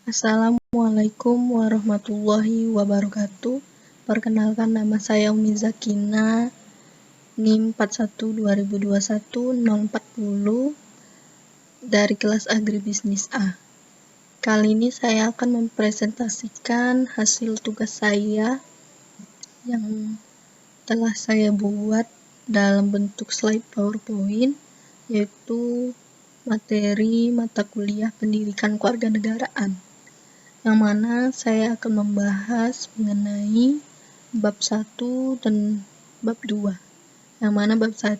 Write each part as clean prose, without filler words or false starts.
Assalamualaikum warahmatullahi wabarakatuh. Perkenalkan, nama saya Umi Zakina, NIM 412021-040 dari kelas Agribisnis A. Kali ini saya akan mempresentasikan hasil tugas saya yang telah saya buat dalam bentuk slide PowerPoint, yaitu materi mata kuliah Pendidikan Kewarganegaraan, yang mana saya akan membahas mengenai bab 1 dan bab 2, yang mana bab 1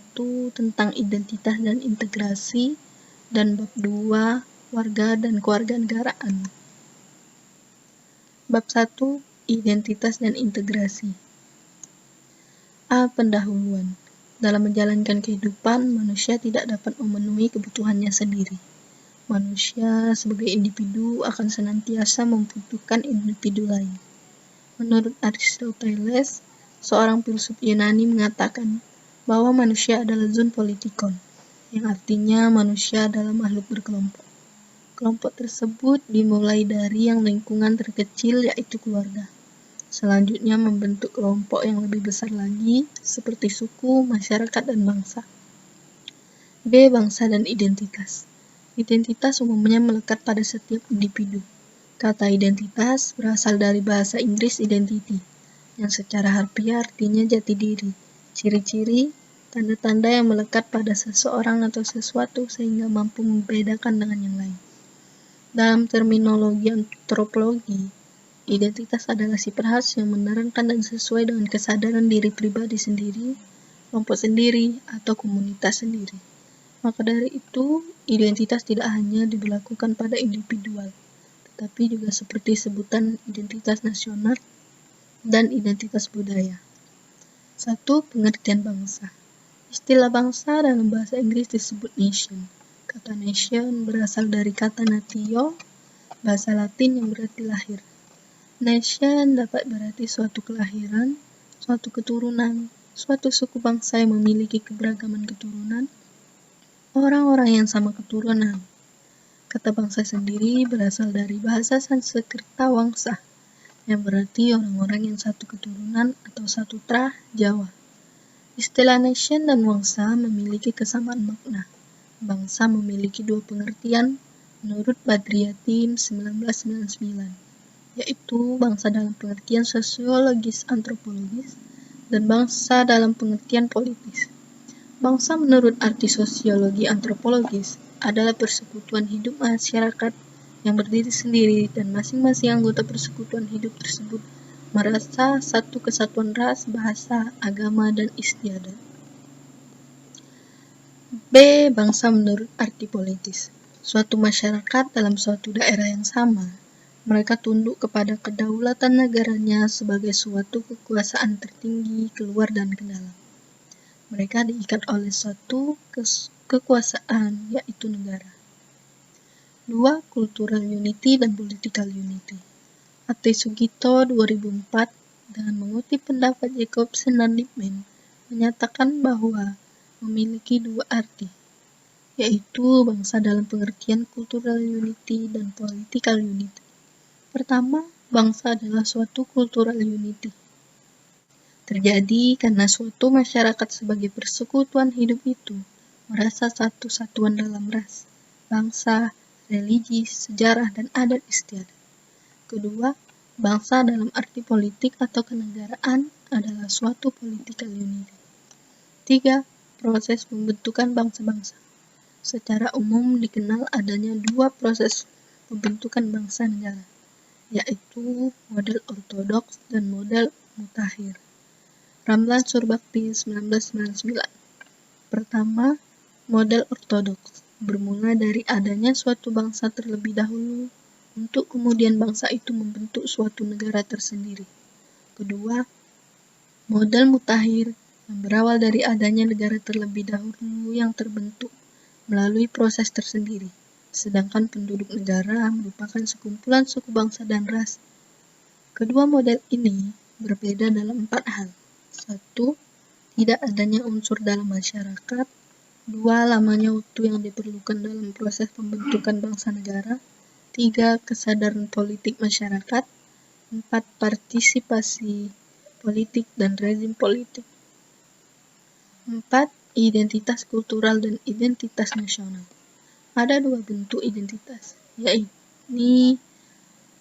tentang identitas dan integrasi, dan bab 2 warga dan kewarganegaraan. Bab 1, identitas dan integrasi. A. Pendahuluan. Dalam menjalankan kehidupan, manusia tidak dapat memenuhi kebutuhannya sendiri. Manusia sebagai individu akan senantiasa membutuhkan individu lain. Menurut Aristoteles, seorang filsuf Yunani mengatakan bahwa manusia adalah zoon politikon, yang artinya manusia adalah makhluk berkelompok. Kelompok tersebut dimulai dari yang lingkungan terkecil, yaitu keluarga. Selanjutnya membentuk kelompok yang lebih besar lagi, seperti suku, masyarakat, dan bangsa. B. Bangsa dan identitas. Identitas umumnya melekat pada setiap individu. Kata identitas berasal dari bahasa Inggris identity, yang secara harfiah artinya jati diri, ciri-ciri, tanda-tanda yang melekat pada seseorang atau sesuatu sehingga mampu membedakan dengan yang lain. Dalam terminologi antropologi, identitas adalah sifat khas yang menerangkan dan sesuai dengan kesadaran diri pribadi sendiri, kelompok sendiri, atau komunitas sendiri. Maka dari itu, identitas tidak hanya diberlakukan pada individual, tetapi juga seperti sebutan identitas nasional dan identitas budaya. 1. Pengertian bangsa. Istilah bangsa dalam bahasa Inggris disebut nation. Kata nation berasal dari kata natio, bahasa Latin yang berarti lahir. Nation dapat berarti suatu kelahiran, suatu keturunan, suatu suku bangsa yang memiliki keberagaman keturunan, orang-orang yang sama keturunan. Kata bangsa sendiri berasal dari bahasa Sanskerta wangsa, yang berarti orang-orang yang satu keturunan atau satu trah Jawa. Istilah nation dan wangsa memiliki kesamaan makna. Bangsa memiliki dua pengertian menurut Badriatin 1999, yaitu bangsa dalam pengertian sosiologis antropologis dan bangsa dalam pengertian politis. Bangsa menurut arti sosiologi antropologis adalah persekutuan hidup masyarakat yang berdiri sendiri dan masing-masing anggota persekutuan hidup tersebut merasa satu kesatuan ras, bahasa, agama, dan istiadat. B. Bangsa menurut arti politis. Suatu masyarakat dalam suatu daerah yang sama, mereka tunduk kepada kedaulatan negaranya sebagai suatu kekuasaan tertinggi keluar dan ke dalam. Mereka diikat oleh suatu kekuasaan, yaitu negara. 2. Cultural unity dan political unity. Ate Sugito 2004 dengan mengutip pendapat Jacobsen dan Lippmann menyatakan bahwa memiliki dua arti, yaitu bangsa dalam pengertian cultural unity dan political unity. Pertama, bangsa adalah suatu cultural unity. Terjadi karena suatu masyarakat sebagai persekutuan hidup itu merasa satu satuan dalam ras, bangsa, religi, sejarah, dan adat istiadat. Kedua, bangsa dalam arti politik atau kenegaraan adalah suatu political unity. 3. Proses pembentukan bangsa-bangsa. Secara umum dikenal adanya dua proses pembentukan bangsa negara, yaitu model ortodoks dan model mutakhir. Ramlan Surbakti 1999. Pertama, model ortodoks bermula dari adanya suatu bangsa terlebih dahulu untuk kemudian bangsa itu membentuk suatu negara tersendiri. Kedua, model mutakhir yang berawal dari adanya negara terlebih dahulu yang terbentuk melalui proses tersendiri, sedangkan penduduk negara merupakan sekumpulan suku bangsa dan ras. Kedua model ini berbeda dalam 4 hal. 1. Tidak adanya unsur dalam masyarakat. 2. Lamanya waktu yang diperlukan dalam proses pembentukan bangsa negara. 3. Kesadaran politik masyarakat. 4. Partisipasi politik dan rezim politik. 4. Identitas kultural dan identitas nasional. Ada dua bentuk identitas, yaitu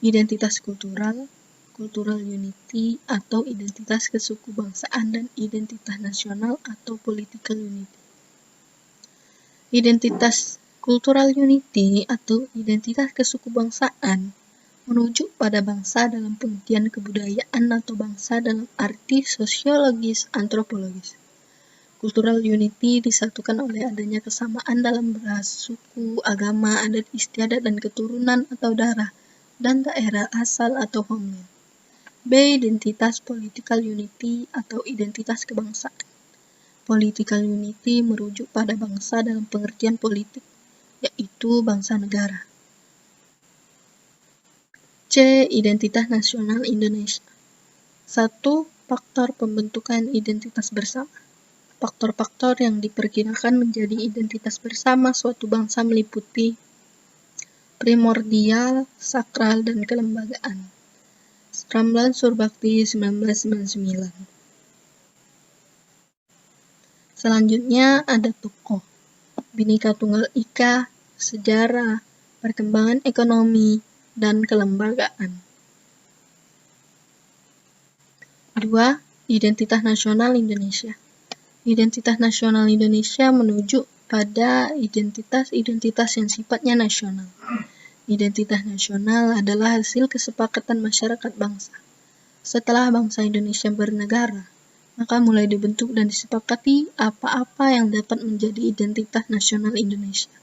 identitas kultural, cultural unity, atau identitas kesukubangsaan, dan identitas nasional atau political unity. Identitas cultural unity atau identitas kesukubangsaan merujuk pada bangsa dalam pengertian kebudayaan atau bangsa dalam arti sosiologis antropologis. Cultural unity disatukan oleh adanya kesamaan dalam ras, suku, agama, adat istiadat, dan keturunan atau darah, dan daerah asal atau homeland. B. Identitas political unity atau identitas kebangsaan. Political unity merujuk pada bangsa dalam pengertian politik, yaitu bangsa negara. C. Identitas nasional Indonesia. 1. Faktor pembentukan identitas bersama. Faktor-faktor yang diperkirakan menjadi identitas bersama suatu bangsa meliputi primordial, sakral, dan kelembagaan. Ramlan Surbakti 1999. Selanjutnya ada tokoh, Bhinneka Tunggal Ika, sejarah, perkembangan ekonomi, dan kelembagaan. 2. Identitas nasional Indonesia. Identitas nasional Indonesia menuju pada identitas-identitas yang sifatnya nasional. Identitas nasional adalah hasil kesepakatan masyarakat bangsa. Setelah bangsa Indonesia bernegara, maka mulai dibentuk dan disepakati apa-apa yang dapat menjadi identitas nasional Indonesia.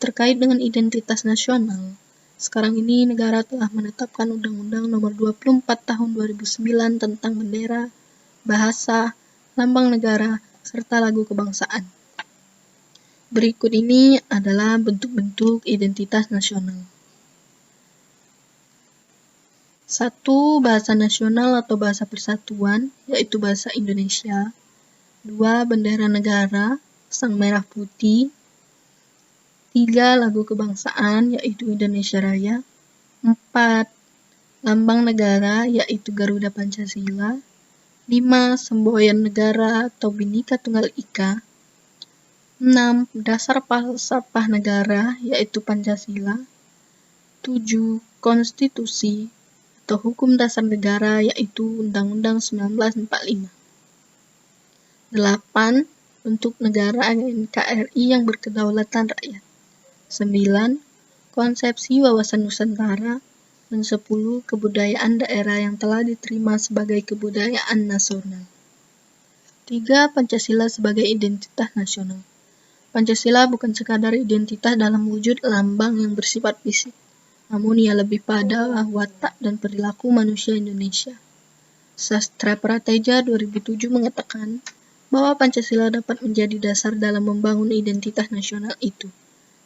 Terkait dengan identitas nasional, sekarang ini negara telah menetapkan Undang-Undang Nomor 24 Tahun 2009 tentang bendera, bahasa, lambang negara, serta lagu kebangsaan. Berikut ini adalah bentuk-bentuk identitas nasional. 1. Bahasa nasional atau bahasa persatuan, yaitu bahasa Indonesia. 2. Bendera negara, sang merah putih. 3. Lagu kebangsaan, yaitu Indonesia Raya. 4. Lambang negara, yaitu Garuda Pancasila. 5. Semboyan negara atau Bhinneka Tunggal Ika. 6. Dasar falsafah negara, yaitu Pancasila. 7. Konstitusi atau hukum dasar negara, yaitu Undang-Undang 1945. 8. Bentuk negara NKRI yang berkedaulatan rakyat. 9. Konsepsi wawasan Nusantara. Dan 10. Kebudayaan daerah yang telah diterima sebagai kebudayaan nasional. 3. Pancasila sebagai identitas nasional. Pancasila bukan sekadar identitas dalam wujud lambang yang bersifat fisik, namun ia lebih pada watak dan perilaku manusia Indonesia. Sastra Prateja 2007 mengatakan bahwa Pancasila dapat menjadi dasar dalam membangun identitas nasional itu,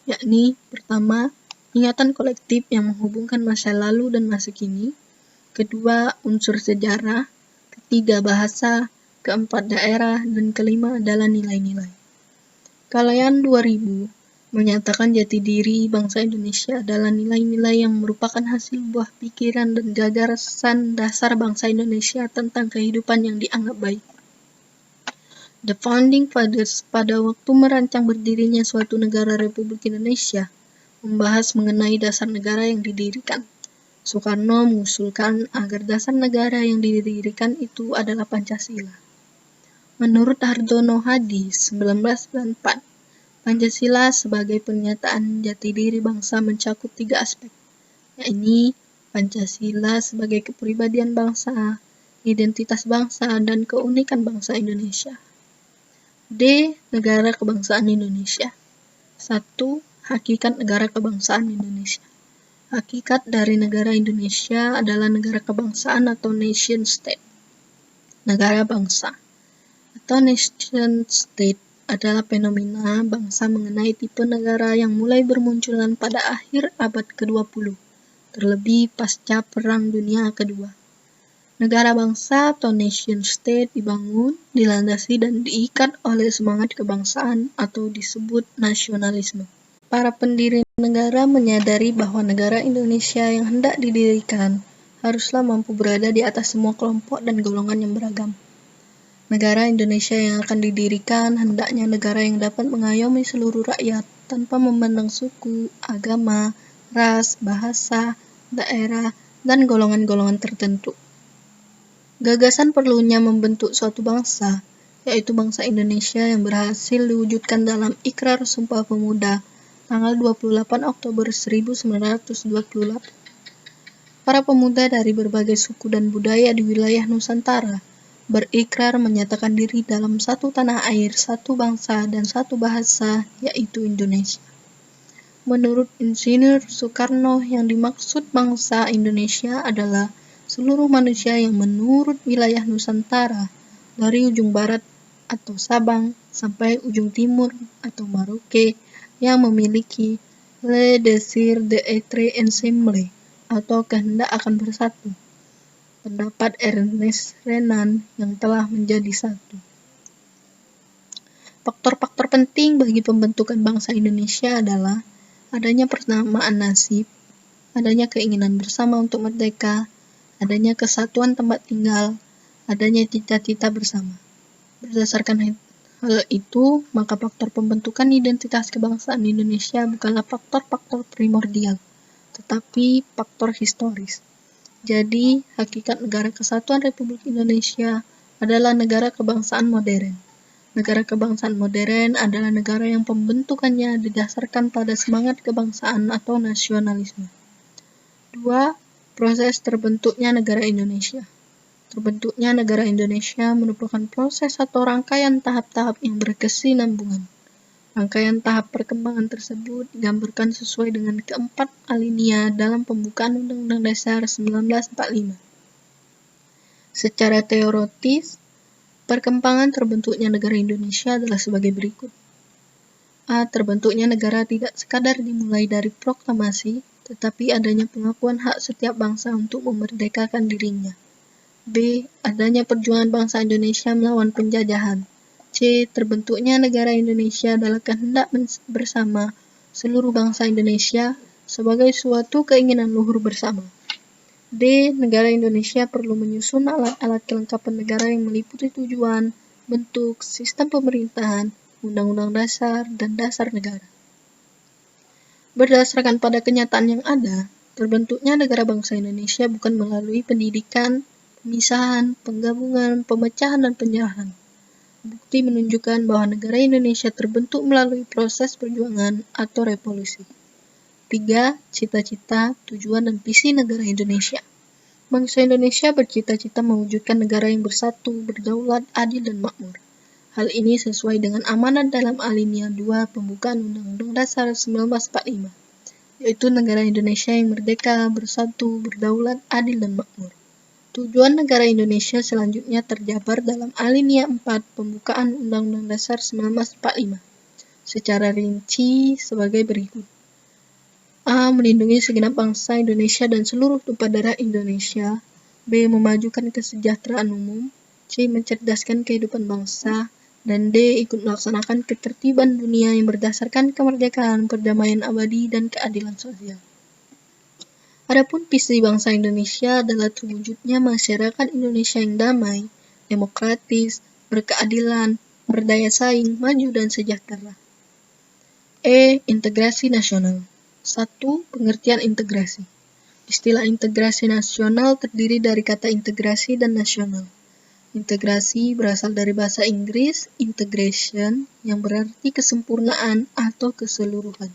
yakni pertama, ingatan kolektif yang menghubungkan masa lalu dan masa kini, kedua, unsur sejarah, ketiga, bahasa, keempat, daerah, dan kelima adalah nilai-nilai. Kalayan 2000 menyatakan jati diri bangsa Indonesia adalah nilai-nilai yang merupakan hasil buah pikiran dan gagasan dasar bangsa Indonesia tentang kehidupan yang dianggap baik. The Founding Fathers pada waktu merancang berdirinya suatu negara Republik Indonesia membahas mengenai dasar negara yang didirikan. Soekarno mengusulkan agar dasar negara yang didirikan itu adalah Pancasila. Menurut Hardono Hadi 1994, Pancasila sebagai pernyataan jati diri bangsa mencakup 3 aspek, yakni Pancasila sebagai kepribadian bangsa, identitas bangsa, dan keunikan bangsa Indonesia. D. Negara kebangsaan Indonesia. 1. Hakikat negara kebangsaan Indonesia. Hakikat dari negara Indonesia adalah negara kebangsaan atau nation state. Negara bangsa atau nation state adalah fenomena bangsa mengenai tipe negara yang mulai bermunculan pada akhir abad ke-20, terlebih pasca Perang Dunia Kedua. Negara bangsa atau nation state dibangun, dilandasi, dan diikat oleh semangat kebangsaan atau disebut nasionalisme. Para pendiri negara menyadari bahwa negara Indonesia yang hendak didirikan haruslah mampu berada di atas semua kelompok dan golongan yang beragam. Negara Indonesia yang akan didirikan hendaknya negara yang dapat mengayomi seluruh rakyat tanpa memandang suku, agama, ras, bahasa, daerah, dan golongan-golongan tertentu. Gagasan perlunya membentuk suatu bangsa, yaitu bangsa Indonesia yang berhasil diwujudkan dalam Ikrar Sumpah Pemuda tanggal 28 Oktober 1928. Para pemuda dari berbagai suku dan budaya di wilayah Nusantara berikrar menyatakan diri dalam satu tanah air, satu bangsa, dan satu bahasa, yaitu Indonesia. Menurut Insinyur Soekarno, yang dimaksud bangsa Indonesia adalah seluruh manusia yang menurut wilayah Nusantara, dari ujung barat atau Sabang sampai ujung timur atau Maroke, yang memiliki le désir d'être ensemble atau kehendak akan bersatu. Pendapat Ernest Renan yang telah menjadi satu. Faktor-faktor penting bagi pembentukan bangsa Indonesia adalah adanya persamaan nasib, adanya keinginan bersama untuk merdeka, adanya kesatuan tempat tinggal, adanya cita-cita bersama. Berdasarkan hal itu, maka faktor pembentukan identitas kebangsaan Indonesia bukanlah faktor-faktor primordial, tetapi faktor historis. Jadi, hakikat negara kesatuan Republik Indonesia adalah negara kebangsaan modern. Negara kebangsaan modern adalah negara yang pembentukannya didasarkan pada semangat kebangsaan atau nasionalisme. 2. Proses terbentuknya negara Indonesia. Terbentuknya negara Indonesia merupakan proses atau rangkaian tahap-tahap yang berkesinambungan. Rangkaian tahap perkembangan tersebut digambarkan sesuai dengan keempat alinea dalam pembukaan Undang-Undang Dasar 1945. Secara teoritis, perkembangan terbentuknya negara Indonesia adalah sebagai berikut. A. Terbentuknya negara tidak sekadar dimulai dari proklamasi, tetapi adanya pengakuan hak setiap bangsa untuk memerdekakan dirinya. B. Adanya perjuangan bangsa Indonesia melawan penjajahan. C. Terbentuknya negara Indonesia adalah kehendak bersama seluruh bangsa Indonesia sebagai suatu keinginan luhur bersama. D. Negara Indonesia perlu menyusun alat-alat kelengkapan negara yang meliputi tujuan, bentuk, sistem pemerintahan, undang-undang dasar, dan dasar negara. Berdasarkan pada kenyataan yang ada, terbentuknya negara bangsa Indonesia bukan melalui pendidikan, pemisahan, penggabungan, pemecahan, dan penjarahan. Bukti menunjukkan bahwa negara Indonesia terbentuk melalui proses perjuangan atau revolusi. 3. Cita-cita, tujuan, dan visi negara Indonesia. Bangsa Indonesia bercita-cita mewujudkan negara yang bersatu, berdaulat, adil, dan makmur. Hal ini sesuai dengan amanat dalam alinea 2 pembukaan Undang-Undang Dasar 1945, yaitu negara Indonesia yang merdeka, bersatu, berdaulat, adil, dan makmur. Tujuan negara Indonesia selanjutnya terjabar dalam alinea 4 pembukaan Undang-Undang Dasar 1945 secara rinci sebagai berikut. A. Melindungi segenap bangsa Indonesia dan seluruh tumpah darah Indonesia. B. Memajukan kesejahteraan umum. C. Mencerdaskan kehidupan bangsa. Dan D. Ikut melaksanakan ketertiban dunia yang berdasarkan kemerdekaan, perdamaian abadi, dan keadilan sosial. Adapun visi bangsa Indonesia adalah terwujudnya masyarakat Indonesia yang damai, demokratis, berkeadilan, berdaya saing, maju, dan sejahtera. E. Integrasi nasional. 1. Pengertian integrasi. Istilah integrasi nasional terdiri dari kata integrasi dan nasional. Integrasi berasal dari bahasa Inggris, integration, yang berarti kesempurnaan atau keseluruhan.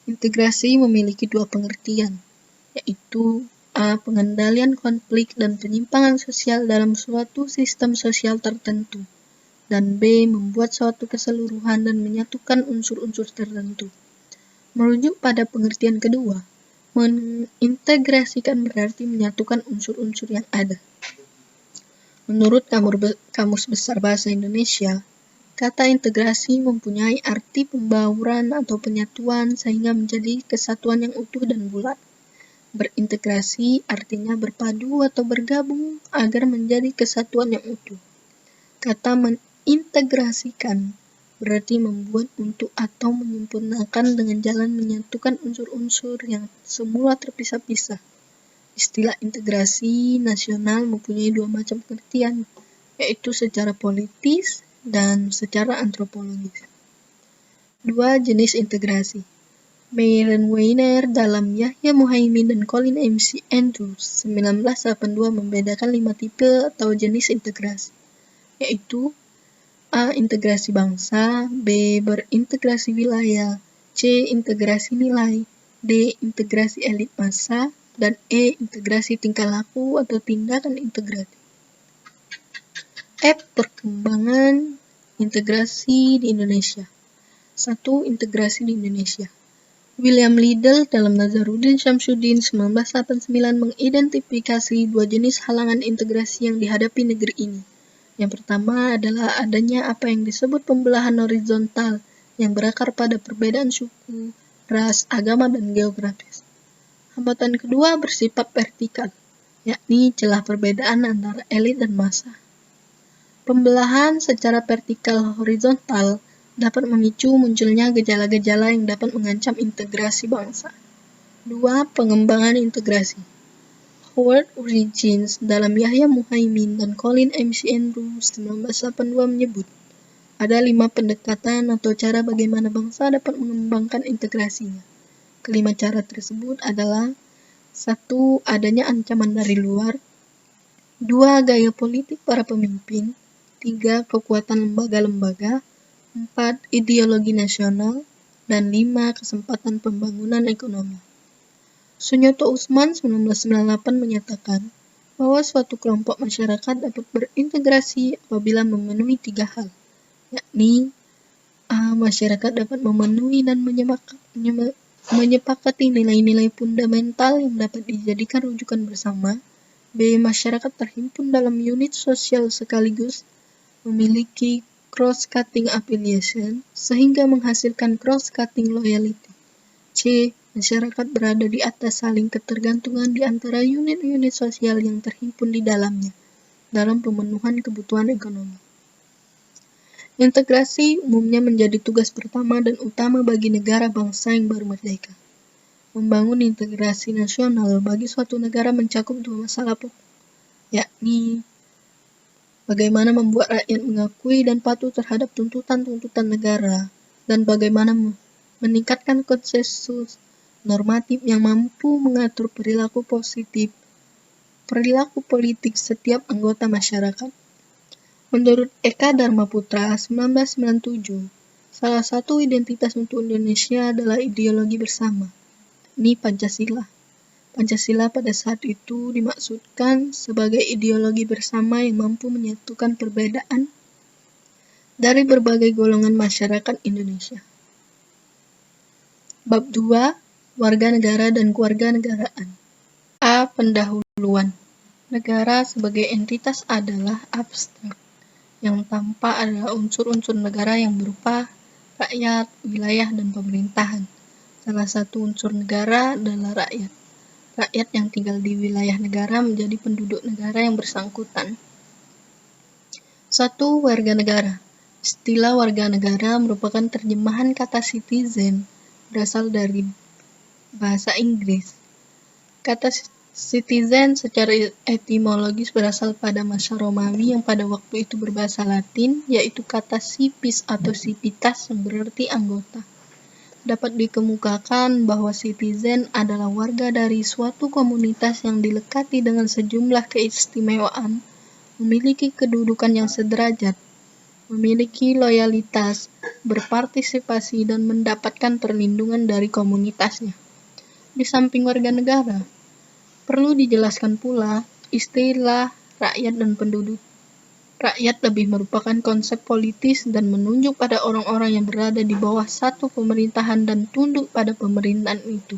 Integrasi memiliki dua pengertian, yaitu A. Pengendalian konflik dan penyimpangan sosial dalam suatu sistem sosial tertentu, dan B. Membuat suatu keseluruhan dan menyatukan unsur-unsur tertentu. Merujuk pada pengertian kedua, mengintegrasikan berarti menyatukan unsur-unsur yang ada. Menurut Kamus Besar Bahasa Indonesia, kata integrasi mempunyai arti pembauran atau penyatuan sehingga menjadi kesatuan yang utuh dan bulat. Berintegrasi artinya berpadu atau bergabung agar menjadi kesatuan yang utuh. Kata mengintegrasikan berarti membuat untuk atau menyempurnakan dengan jalan menyatukan unsur-unsur yang semula terpisah-pisah. Istilah integrasi nasional mempunyai dua macam pengertian, yaitu secara politis dan secara antropologis. Dua jenis integrasi. Myron Weiner dalam Yahya Muhaimin dan Colin MC Andrews 1982 membedakan 5 tipe atau jenis integrasi, yaitu A. Integrasi bangsa, B. Berintegrasi wilayah, C. Integrasi nilai, D. Integrasi elit massa, dan E. Integrasi tingkah laku atau tindakan integratif. F. Perkembangan integrasi di Indonesia. 1. Integrasi di Indonesia. William Liddell dalam Nazaruddin Syamsuddin 1989 mengidentifikasi dua jenis halangan integrasi yang dihadapi negeri ini. Yang pertama adalah adanya apa yang disebut pembelahan horizontal yang berakar pada perbedaan suku, ras, agama, dan geografis. Hambatan kedua bersifat vertikal, yakni celah perbedaan antara elit dan massa. Pembelahan secara vertikal horizontal dapat memicu munculnya gejala-gejala yang dapat mengancam integrasi bangsa. 2. Pengembangan integrasi. Howard Origins dalam Yahya Muhaimin dan Colin MC Andrews 1982 menyebut ada 5 pendekatan atau cara bagaimana bangsa dapat mengembangkan integrasinya. Kelima cara tersebut adalah 1. Adanya ancaman dari luar, 2. Gaya politik para pemimpin, 3. Kekuatan lembaga-lembaga, 4. Ideologi nasional, dan 5. Kesempatan pembangunan ekonomi. Sunyoto Usman 1998 menyatakan bahwa suatu kelompok masyarakat dapat berintegrasi apabila memenuhi 3 hal, yakni A. Masyarakat dapat memenuhi dan menyepakati nilai-nilai fundamental yang dapat dijadikan rujukan bersama. B. Masyarakat terhimpun dalam unit sosial sekaligus memiliki cross-cutting affiliation sehingga menghasilkan cross-cutting loyalty. C. Masyarakat berada di atas saling ketergantungan di antara unit-unit sosial yang terhimpun di dalamnya dalam pemenuhan kebutuhan ekonomi. Integrasi umumnya menjadi tugas pertama dan utama bagi negara bangsa yang baru merdeka. Membangun integrasi nasional bagi suatu negara mencakup 2 masalah pokok, yakni bagaimana membuat rakyat mengakui dan patuh terhadap tuntutan-tuntutan negara, dan bagaimana meningkatkan konsensus normatif yang mampu mengatur perilaku politik setiap anggota masyarakat. Menurut Eka Dharmaputra 1997, salah satu identitas untuk Indonesia adalah ideologi bersama, ini Pancasila. Pancasila pada saat itu dimaksudkan sebagai ideologi bersama yang mampu menyatukan perbedaan dari berbagai golongan masyarakat Indonesia. Bab 2. Warga negara dan kewarganegaraan. A. Pendahuluan. Negara sebagai entitas adalah abstrak. Yang tampak adalah unsur-unsur negara yang berupa rakyat, wilayah, dan pemerintahan. Salah satu unsur negara adalah rakyat. Rakyat yang tinggal di wilayah negara menjadi penduduk negara yang bersangkutan. 1. Warga negara. Istilah warga negara merupakan terjemahan kata citizen, berasal dari bahasa Inggris. Kata citizen secara etimologis berasal pada masa Romawi yang pada waktu itu berbahasa Latin, yaitu kata civis atau civitas yang berarti anggota. Dapat dikemukakan bahwa citizen adalah warga dari suatu komunitas yang dilekati dengan sejumlah keistimewaan, memiliki kedudukan yang sederajat, memiliki loyalitas, berpartisipasi, dan mendapatkan perlindungan dari komunitasnya. Di samping warga negara, perlu dijelaskan pula istilah rakyat dan penduduk. Rakyat lebih merupakan konsep politis dan menunjuk pada orang-orang yang berada di bawah satu pemerintahan dan tunduk pada pemerintahan itu.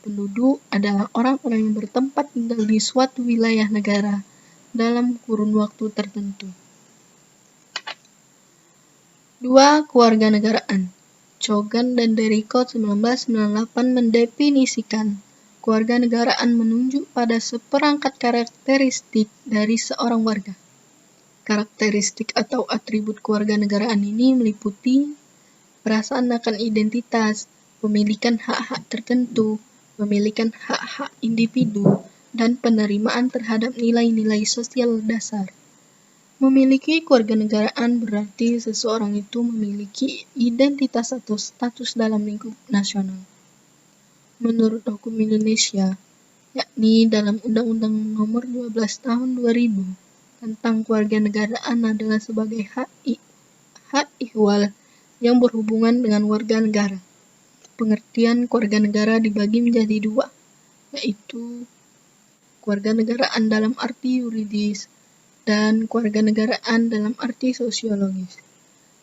Penduduk adalah orang-orang yang bertempat tinggal di suatu wilayah negara dalam kurun waktu tertentu. 2. Kewarganegaraan. Chogan dan Derricott 1998 mendefinisikan kewarganegaraan menunjuk pada seperangkat karakteristik dari seorang warga. Karakteristik atau atribut kewarganegaraan ini meliputi perasaan akan identitas, pemilikan hak-hak tertentu, pemilikan hak-hak individu, dan penerimaan terhadap nilai-nilai sosial dasar. Memiliki kewarganegaraan berarti seseorang itu memiliki identitas atau status dalam lingkup nasional. Menurut hukum Indonesia, yakni dalam Undang-Undang Nomor 12 Tahun 2000 tentang kewarganegaraan adalah sebagai hak ihwal yang berhubungan dengan warga negara. Pengertian kewarganegara dibagi menjadi dua, yaitu kewarganegaraan dalam arti yuridis dan kewarganegaraan dalam arti sosiologis,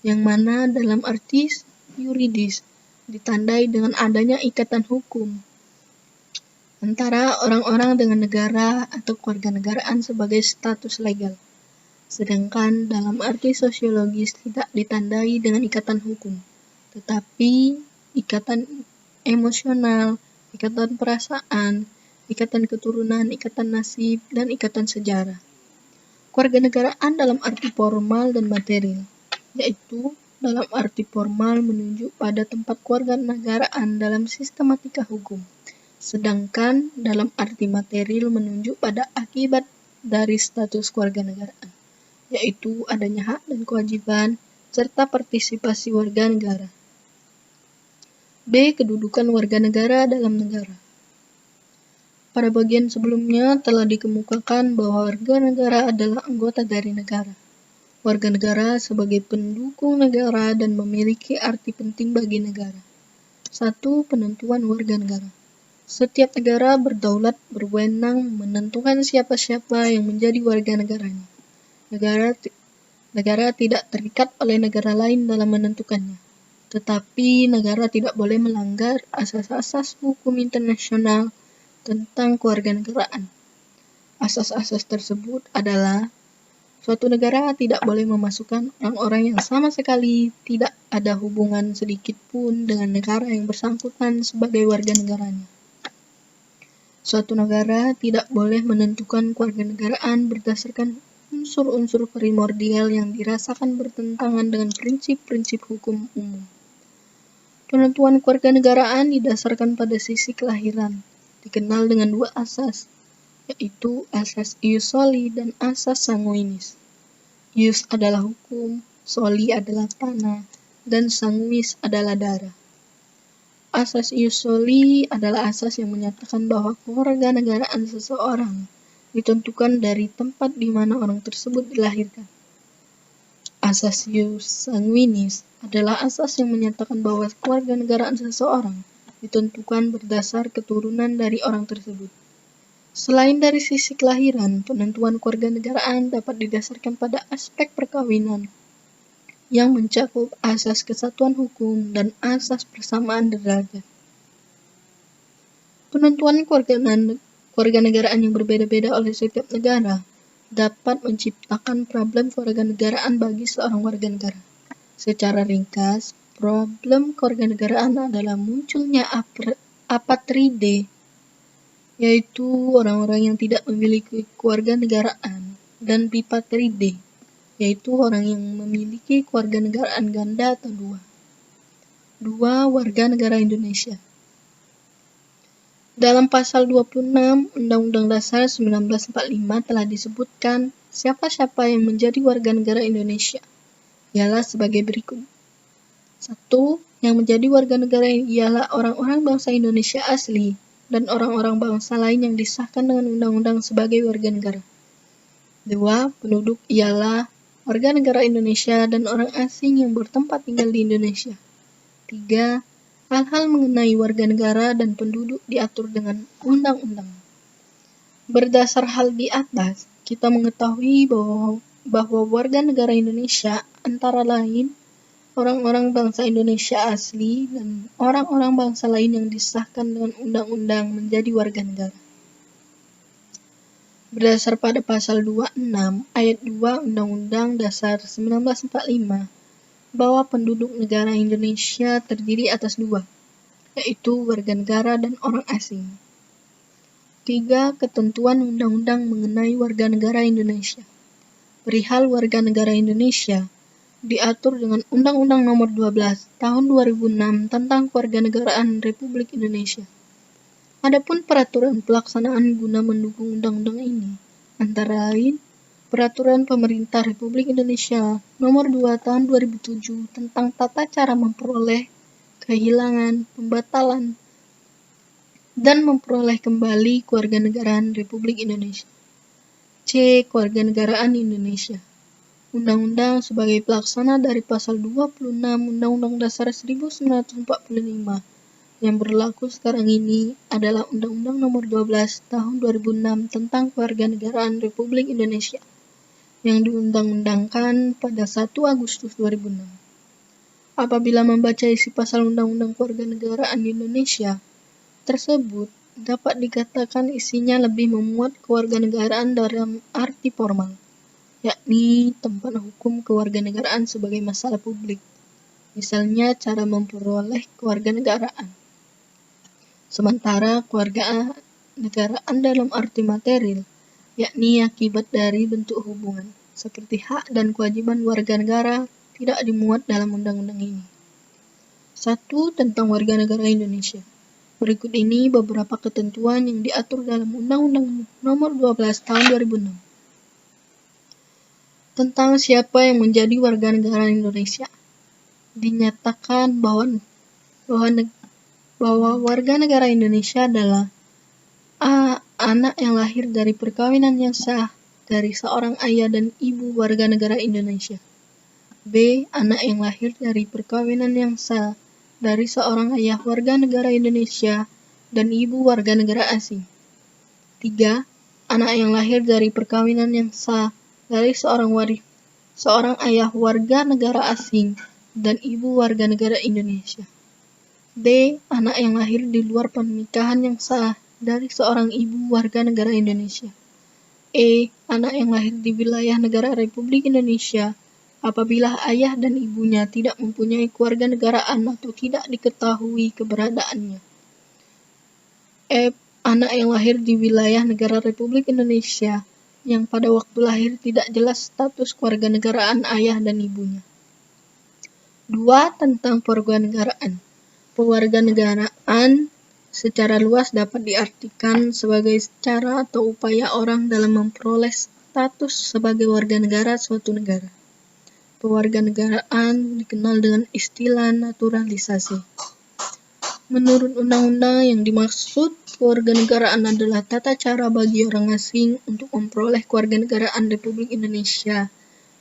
yang mana dalam arti yuridis ditandai dengan adanya ikatan hukum antara orang-orang dengan negara atau kewarganegaraan sebagai status legal. Sedangkan dalam arti sosiologis tidak ditandai dengan ikatan hukum, tetapi ikatan emosional, ikatan perasaan, ikatan keturunan, ikatan nasib, dan ikatan sejarah. Kewarganegaraan dalam arti formal dan material, yaitu dalam arti formal menunjuk pada tempat kewarganegaraan dalam sistematika hukum, sedangkan dalam arti material menunjuk pada akibat dari status kewarganegaraan, yaitu adanya hak dan kewajiban serta partisipasi warga negara. B. Kedudukan warga negara dalam negara. Pada bagian sebelumnya telah dikemukakan bahwa warga negara adalah anggota dari negara. Warga negara sebagai pendukung negara dan memiliki arti penting bagi negara. 1. Penentuan warga negara. Setiap negara berdaulat berwenang menentukan siapa-siapa yang menjadi warga negaranya. Negara tidak terikat oleh negara lain dalam menentukannya. Tetapi negara tidak boleh melanggar asas-asas hukum internasional tentang kewarganegaraan. Asas-asas tersebut adalah suatu negara tidak boleh memasukkan orang-orang yang sama sekali tidak ada hubungan sedikit pun dengan negara yang bersangkutan sebagai warga negaranya. Suatu negara tidak boleh menentukan kewarganegaraan berdasarkan unsur-unsur primordial yang dirasakan bertentangan dengan prinsip-prinsip hukum umum. Penentuan kewarganegaraan didasarkan pada sisi kelahiran, dikenal dengan dua asas, yaitu asas ius soli dan asas sanguinis. Ius adalah hukum, soli adalah tanah, dan sanguis adalah darah. Asas ius soli adalah asas yang menyatakan bahwa kewarganegaraan seseorang ditentukan dari tempat di mana orang tersebut dilahirkan. Asas ius sanguinis adalah asas yang menyatakan bahwa kewarganegaraan seseorang ditentukan berdasar keturunan dari orang tersebut. Selain dari sisi kelahiran, penentuan kewarganegaraan dapat didasarkan pada aspek perkawinan, yang mencakup asas kesatuan hukum dan asas persamaan derajat. Penentuan kewarganegaraan yang berbeda-beda oleh setiap negara dapat menciptakan problem kewarganegaraan bagi seorang warga negara. Secara ringkas, problem kewarganegaraan adalah munculnya apatride, yaitu orang-orang yang tidak memiliki kewarganegaraan, dan bipatride, yaitu orang yang memiliki kewarganegaraan ganda atau dua. 2. Warga negara Indonesia. Dalam pasal 26 Undang-Undang Dasar 1945 telah disebutkan siapa-siapa yang menjadi warga negara Indonesia, ialah sebagai berikut. 1. Yang menjadi warga negara ialah orang-orang bangsa Indonesia asli dan orang-orang bangsa lain yang disahkan dengan undang-undang sebagai warga negara. 2. Penduduk ialah warga negara Indonesia dan orang asing yang bertempat tinggal di Indonesia. 3. Hal-hal mengenai warga negara dan penduduk diatur dengan undang-undang. Berdasar hal di atas, kita mengetahui bahwa warga negara Indonesia antara lain orang-orang bangsa Indonesia asli dan orang-orang bangsa lain yang disahkan dengan undang-undang menjadi warga negara. Berdasar pada pasal 26 ayat 2 Undang-Undang Dasar 1945, bahwa penduduk negara Indonesia terdiri atas dua, yaitu warga negara dan orang asing. 3. Ketentuan undang-undang mengenai warga negara Indonesia. perihal warga negara Indonesia diatur dengan Undang-Undang Nomor 12 Tahun 2006 tentang Kewarganegaraan Republik Indonesia. Adapun peraturan pelaksanaan guna mendukung undang-undang ini, antara lain Peraturan Pemerintah Republik Indonesia Nomor 2 Tahun 2007 tentang tata cara memperoleh, kehilangan, pembatalan, dan memperoleh kembali kewarganegaraan Republik Indonesia. C. Kewarganegaraan Indonesia. Undang-undang sebagai pelaksana dari Pasal 26 Undang-Undang Dasar 1945 yang berlaku sekarang ini adalah Undang-Undang Nomor 12 Tahun 2006 tentang Kewarganegaraan Republik Indonesia yang diundang-undangkan pada 1 Agustus 2006. Apabila membaca isi pasal Undang-Undang Kewarganegaraan Indonesia tersebut, dapat dikatakan isinya lebih memuat kewarganegaraan dalam arti formal, yakni tempat hukum kewarganegaraan sebagai masalah publik, misalnya cara memperoleh kewarganegaraan. Sementara kewarganegaraan dalam arti material, yakni akibat dari bentuk hubungan, seperti hak dan kewajiban warga negara, tidak dimuat dalam undang-undang ini. 1. Tentang warga negara Indonesia. Berikut ini beberapa ketentuan yang diatur dalam Undang-Undang Nomor 12 Tahun 2006 tentang siapa yang menjadi warga negara Indonesia. Dinyatakan bahwa warga negara Indonesia adalah A. Anak yang lahir dari perkawinan yang sah dari seorang ayah dan ibu warga negara Indonesia. B. Anak yang lahir dari perkawinan yang sah dari seorang ayah warga negara Indonesia dan ibu warga negara asing. 3. Anak yang lahir dari perkawinan yang sah dari seorang ayah warga negara asing dan ibu warga negara Indonesia. D. Anak yang lahir di luar pernikahan yang sah dari seorang ibu warga negara Indonesia. E. Anak yang lahir di wilayah negara Republik Indonesia apabila ayah dan ibunya tidak mempunyai kewarganegaraan atau tidak diketahui keberadaannya. F. Anak yang lahir di wilayah negara Republik Indonesia yang pada waktu lahir tidak jelas status kewarganegaraan ayah dan ibunya. 2. Tentang kewarganegaraan. Kewarganegaraan secara luas dapat diartikan sebagai cara atau upaya orang dalam memperoleh status sebagai warga negara suatu negara. Kewarganegaraan dikenal dengan istilah naturalisasi. Menurut undang-undang yang dimaksud kewarganegaraan adalah tata cara bagi orang asing untuk memperoleh kewarganegaraan Republik Indonesia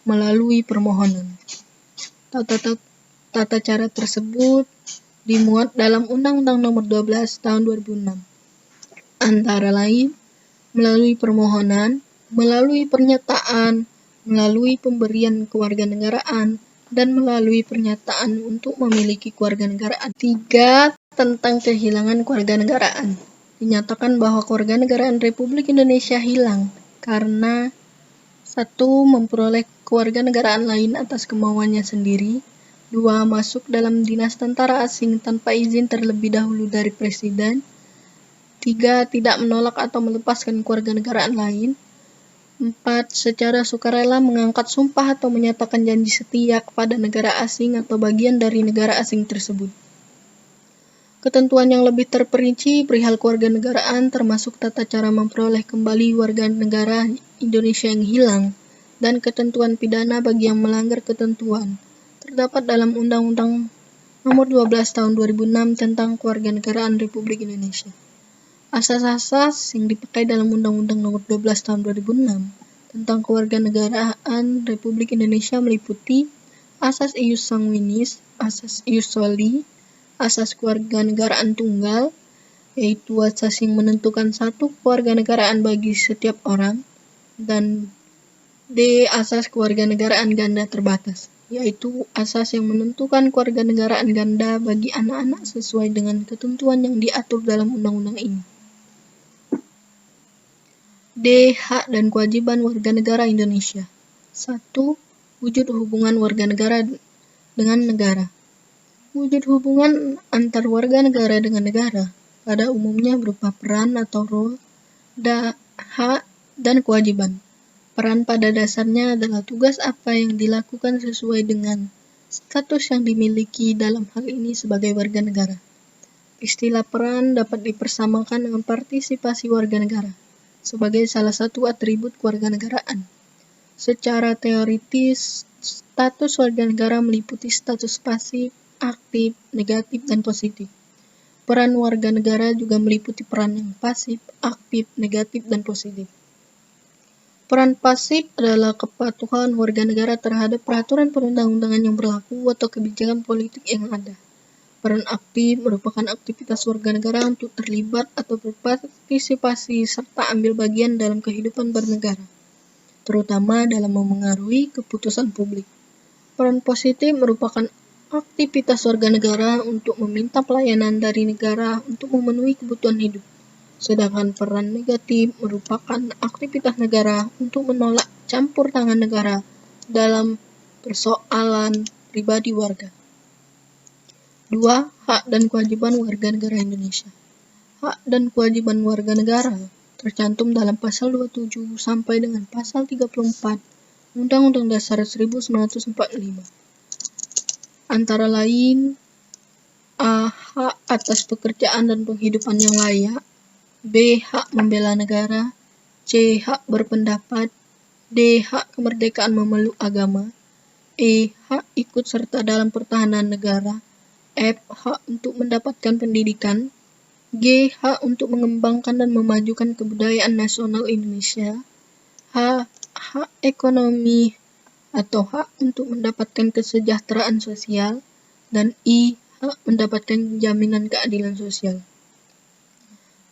melalui permohonan. Tata cara tersebut dimuat dalam Undang-Undang Nomor 12 Tahun 2006. Antara lain, melalui permohonan, melalui pernyataan, melalui pemberian kewarganegaraan, dan melalui pernyataan untuk memiliki kewarganegaraan. 3. Tentang kehilangan kewarganegaraan. Dinyatakan bahwa kewarganegaraan Republik Indonesia hilang karena 1. Memperoleh kewarganegaraan lain atas kemauannya sendiri. 2. Masuk dalam dinas tentara asing tanpa izin terlebih dahulu dari Presiden. 3. Tidak menolak atau melepaskan kewarganegaraan lain. 4. Secara sukarela mengangkat sumpah atau menyatakan janji setia kepada negara asing atau bagian dari negara asing tersebut. Ketentuan yang lebih terperinci perihal kewarganegaraan termasuk tata cara memperoleh kembali warga negara Indonesia yang hilang dan ketentuan pidana bagi yang melanggar ketentuan terdapat dalam Undang-Undang Nomor 12 Tahun 2006 tentang Kewarganegaraan Republik Indonesia. Asas-asas yang dipakai dalam Undang-Undang Nomor 12 Tahun 2006 tentang Kewarganegaraan Republik Indonesia meliputi Asas Ius Sanguinis, Asas Ius Soli, Asas Kewarganegaraan Tunggal, yaitu asas yang menentukan satu kewarganegaraan bagi setiap orang, dan D. Asas Kewarganegaraan Ganda Terbatas, yaitu asas yang menentukan kewarganegaraan ganda bagi anak-anak sesuai dengan ketentuan yang diatur dalam undang-undang ini. D. Hak dan kewajiban warga negara Indonesia. 1. Wujud hubungan warga negara dengan negara. Wujud hubungan antar warga negara dengan negara pada umumnya berupa peran atau role, hak, dan kewajiban. Peran pada dasarnya adalah tugas apa yang dilakukan sesuai dengan status yang dimiliki, dalam hal ini sebagai warga negara. Istilah peran dapat dipersamakan dengan partisipasi warga negara sebagai salah satu atribut kewarganegaraan. Secara teoritis, status warga negara meliputi status pasif, aktif, negatif, dan positif. Peran warga negara juga meliputi peran yang pasif, aktif, negatif, dan positif. Peran pasif adalah kepatuhan warga negara terhadap peraturan perundang-undangan yang berlaku atau kebijakan politik yang ada. Peran aktif merupakan aktivitas warga negara untuk terlibat atau berpartisipasi serta ambil bagian dalam kehidupan bernegara, terutama dalam memengaruhi keputusan publik. Peran positif merupakan aktivitas warga negara untuk meminta pelayanan dari negara untuk memenuhi kebutuhan hidup. Sedangkan peran negatif merupakan aktivitas negara untuk menolak campur tangan negara dalam persoalan pribadi warga. 2. Hak dan kewajiban warga negara Indonesia. Hak dan kewajiban warga negara tercantum dalam pasal 27 sampai dengan pasal 34 Undang-Undang Dasar 1945. Antara lain, A. Hak atas pekerjaan dan penghidupan yang layak. B. Hak membela negara. C. Hak berpendapat. D. Hak kemerdekaan memeluk agama. E. Hak ikut serta dalam pertahanan negara. F. Hak untuk mendapatkan pendidikan. G. Hak untuk mengembangkan dan memajukan kebudayaan nasional Indonesia. H. Hak ekonomi atau hak untuk mendapatkan kesejahteraan sosial. Dan I. Hak mendapatkan jaminan keadilan sosial.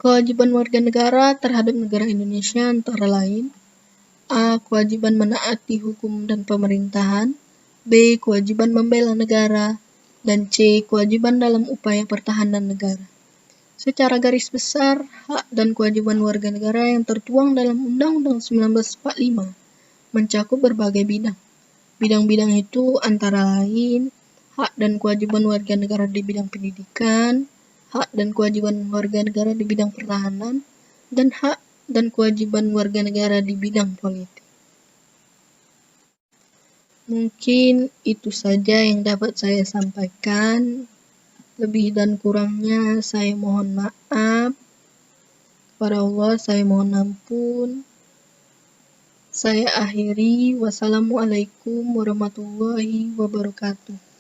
Kewajiban warga negara terhadap negara Indonesia antara lain: A. Kewajiban menaati hukum dan pemerintahan. B. Kewajiban membela negara. Dan C. Kewajiban dalam upaya pertahanan negara. Secara garis besar, hak dan kewajiban warga negara yang tertuang dalam Undang-Undang 1945 mencakup berbagai bidang. Bidang-bidang itu antara lain hak dan kewajiban warga negara di bidang pendidikan, hak dan kewajiban warga negara di bidang pertahanan, dan hak dan kewajiban warga negara di bidang politik. Mungkin itu saja yang dapat saya sampaikan. Lebih dan kurangnya saya mohon maaf. Kepada Allah saya mohon ampun. Saya akhiri. Wassalamualaikum warahmatullahi wabarakatuh.